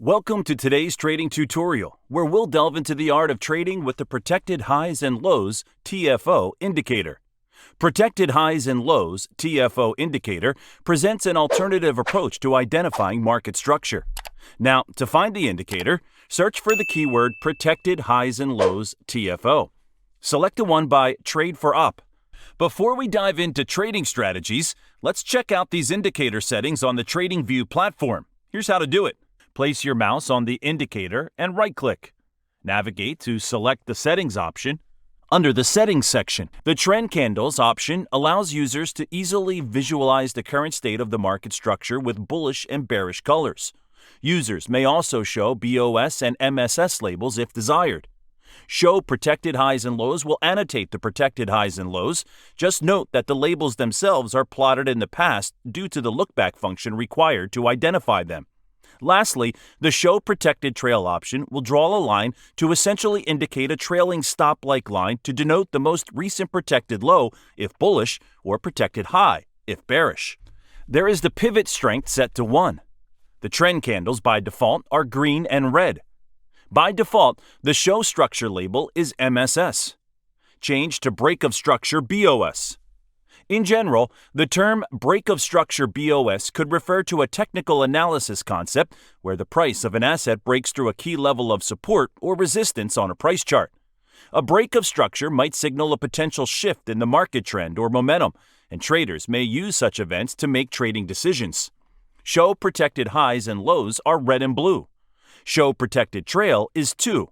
Welcome to today's trading tutorial, where we'll delve into the art of trading with the Protected Highs and Lows TFO indicator. Protected Highs and Lows TFO indicator presents an alternative approach to identifying market structure. Now, to find the indicator, search for the keyword Protected Highs and Lows TFO. Select the one by Tradeforopp. Before we dive into trading strategies, let's check out these indicator settings on the TradingView platform. Here's how to do it. Place your mouse on the indicator and right-click. Navigate to select the Settings option. Under the Settings section, the Trend Candles option allows users to easily visualize the current state of the market structure with bullish and bearish colors. Users may also show BOS and MSS labels if desired. Show Protected Highs and Lows will annotate the protected highs and lows. Just note that the labels themselves are plotted in the past due to the lookback function required to identify them. Lastly, the Show Protected Trail option will draw a line to essentially indicate a trailing stop-like line to denote the most recent protected low if bullish or protected high if bearish. There is the pivot strength set to 1. The trend candles by default are green and red. By default, the show structure label is MSS. Change to break of structure BOS. In general, the term break of structure BOS could refer to a technical analysis concept where the price of an asset breaks through a key level of support or resistance on a price chart. A break of structure might signal a potential shift in the market trend or momentum, and traders may use such events to make trading decisions. Show protected highs and lows are red and blue. Show protected trail is 2.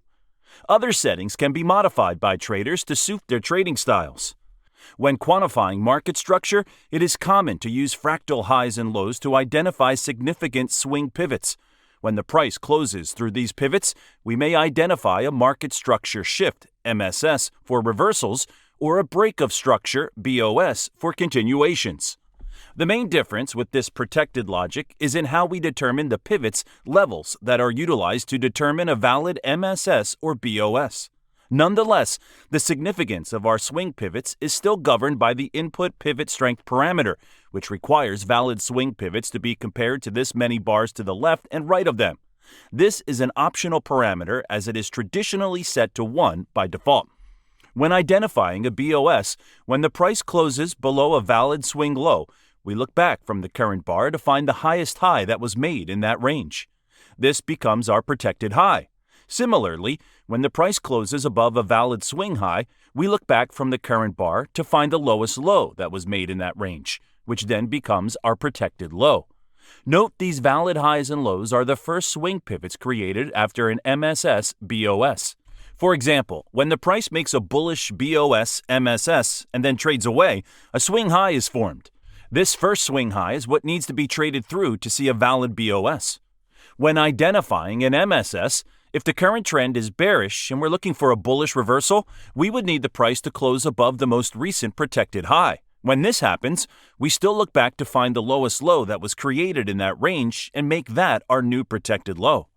Other settings can be modified by traders to suit their trading styles. When quantifying market structure, it is common to use fractal highs and lows to identify significant swing pivots. When the price closes through these pivots, we may identify a market structure shift, MSS, for reversals, or a break of structure, BOS, for continuations. The main difference with this protected logic is in how we determine the pivots levels that are utilized to determine a valid MSS or BOS. Nonetheless, the significance of our swing pivots is still governed by the input pivot strength parameter, which requires valid swing pivots to be compared to this many bars to the left and right of them. This is an optional parameter as it is traditionally set to 1 by default. When identifying a BOS, when the price closes below a valid swing low, we look back from the current bar to find the highest high that was made in that range. This becomes our protected high. Similarly, when the price closes above a valid swing high, we look back from the current bar to find the lowest low that was made in that range, which then becomes our protected low. Note these valid highs and lows are the first swing pivots created after an MSS BOS. For example, when the price makes a bullish BOS MSS and then trades away, a swing high is formed. This first swing high is what needs to be traded through to see a valid BOS. When identifying an MSS, if the current trend is bearish and we're looking for a bullish reversal, we would need the price to close above the most recent protected high. When this happens, we still look back to find the lowest low that was created in that range and make that our new protected low.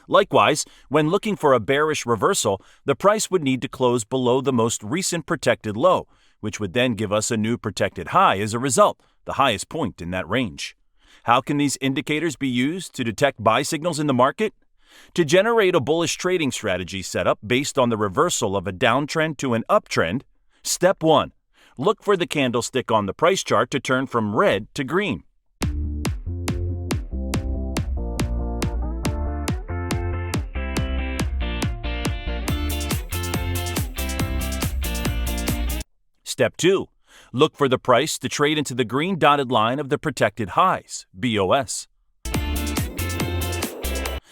Likewise, when looking for a bearish reversal, the price would need to close below the most recent protected low, which would then give us a new protected high as a result, the highest point in that range. How can these indicators be used to detect buy signals in the market? To generate a bullish trading strategy setup based on the reversal of a downtrend to an uptrend, Step 1. Look for the candlestick on the price chart to turn from red to green. Step 2. Look for the price to trade into the green dotted line of the protected highs, BOS.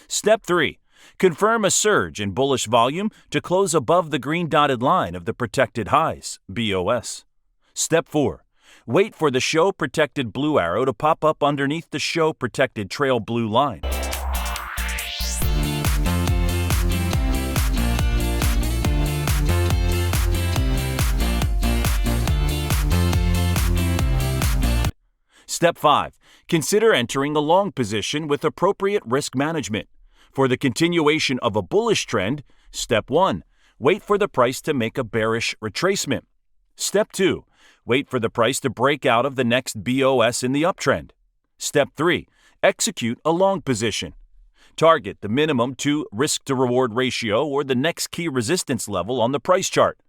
Step 3. Confirm a surge in bullish volume to close above the green dotted line of the protected highs, BOS. Step 4. Wait for the Show Protected blue arrow to pop up underneath the Show Protected trail blue line. Step 5. Consider entering a long position with appropriate risk management. For the continuation of a bullish trend, Step 1. Wait for the price to make a bearish retracement. Step 2. Wait for the price to break out of the next BOS in the uptrend. Step 3. Execute a long position. Target the minimum 2 risk-to-reward ratio or the next key resistance level on the price chart.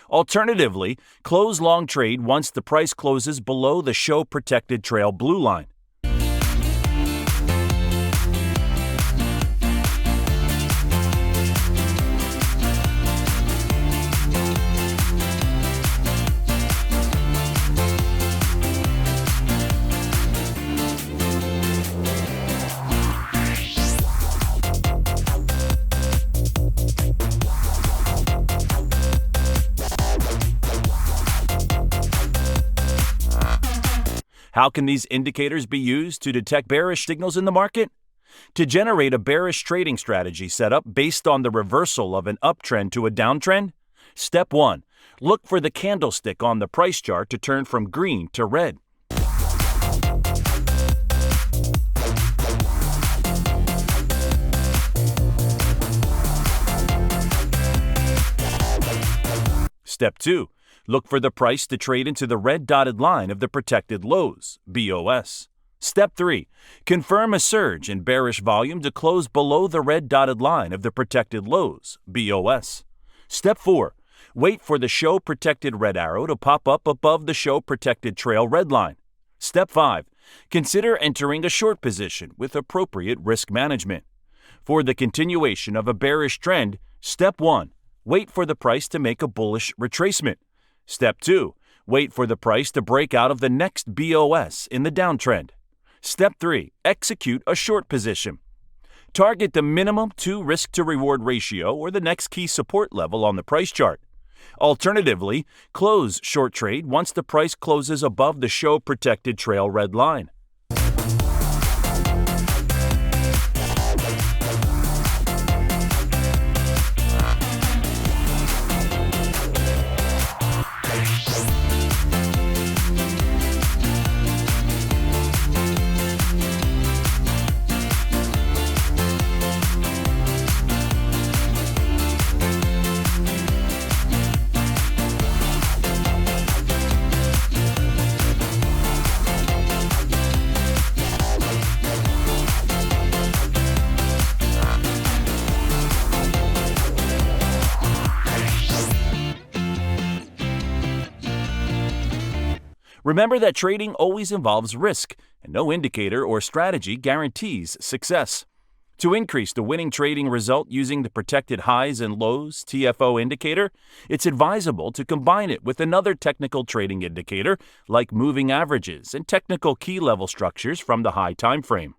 Alternatively, close long trade once the price closes below the show-protected trail blue line. How can these indicators be used to detect bearish signals in the market? To generate a bearish trading strategy setup based on the reversal of an uptrend to a downtrend, Step 1. Look for the candlestick on the price chart to turn from green to red. Step 2. Look for the price to trade into the red dotted line of the protected lows, BOS. Step 3. Confirm a surge in bearish volume to close below the red dotted line of the protected lows, BOS. Step 4. Wait for the show protected red arrow to pop up above the show protected trail red line. Step 5. Consider entering a short position with appropriate risk management. For the continuation of a bearish trend, Step 1. Wait for the price to make a bullish retracement. Step 2. Wait for the price to break out of the next BOS in the downtrend. Step 3. Execute a short position. Target the minimum 2 risk-to-reward ratio or the next key support level on the price chart. Alternatively, close short trade once the price closes above the show-protected trail red line. Remember that trading always involves risk, and no indicator or strategy guarantees success. To increase the winning trading result using the protected highs and lows TFO indicator, it's advisable to combine it with another technical trading indicator like moving averages and technical key level structures from the high time frame.